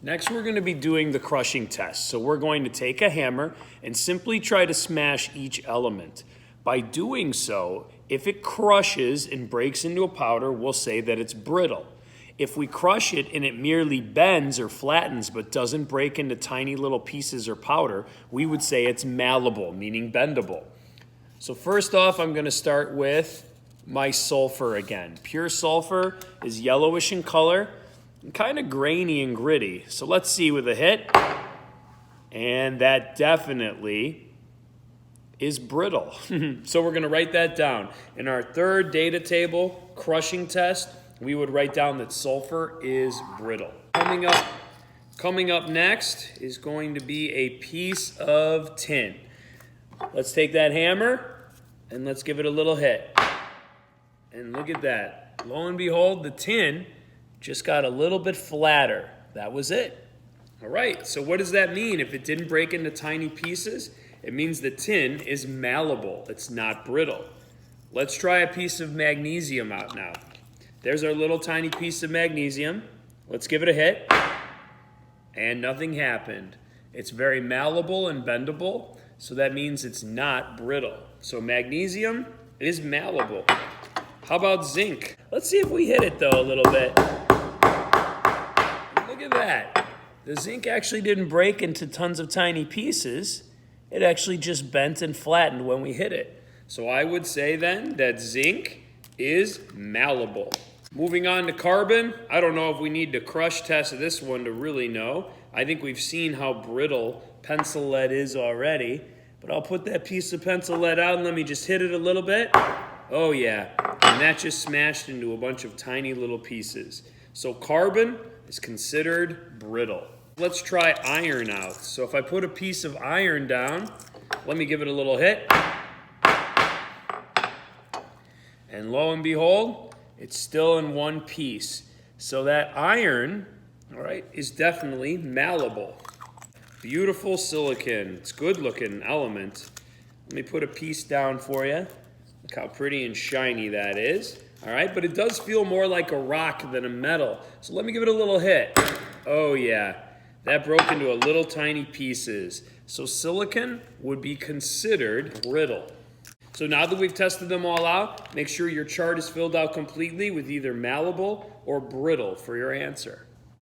Next, we're going to be doing the crushing test. So we're going to take a hammer and simply try to smash each element. By doing so, if it crushes and breaks into a powder, we'll say that it's brittle. If we crush it and it merely bends or flattens but doesn't break into tiny little pieces or powder, we would say it's malleable, meaning bendable. So first off, I'm going to start with my sulfur again. Pure sulfur is yellowish in color, kind of grainy and gritty. So let's see with a hit. And that definitely is brittle. So we're going to write that down. In our third data table crushing test, we would write down that sulfur is brittle. Coming up next is going to be a piece of tin. Let's take that hammer and let's give it a little hit. And look at that. Lo and behold, the tin just got a little bit flatter. That was it. All right, so what does that mean? If it didn't break into tiny pieces, it means the tin is malleable. It's not brittle. Let's try a piece of magnesium out now. There's our little tiny piece of magnesium. Let's give it a hit. And nothing happened. It's very malleable and bendable, so that means it's not brittle. So magnesium is malleable. How about zinc? Let's see if we hit it though a little bit. Look at that. The zinc actually didn't break into tons of tiny pieces. It actually just bent and flattened when we hit it. So I would say then that zinc is malleable. Moving on to carbon, I don't know if we need to crush test this one to really know. I think we've seen how brittle pencil lead is already, but I'll put that piece of pencil lead out and let me just hit it a little bit. Oh yeah, and that just smashed into a bunch of tiny little pieces. So carbon is considered brittle. Let's try iron out. So if I put a piece of iron down, let me give it a little hit. And lo and behold, it's still in one piece. So that iron, all right, is definitely malleable. Beautiful silicon. It's a good looking element. Let me put a piece down for you. Look how pretty and shiny that is. All right, but it does feel more like a rock than a metal. So let me give it a little hit. Oh yeah, that broke into a little tiny pieces. So silicon would be considered brittle. So now that we've tested them all out, make sure your chart is filled out completely with either malleable or brittle for your answer.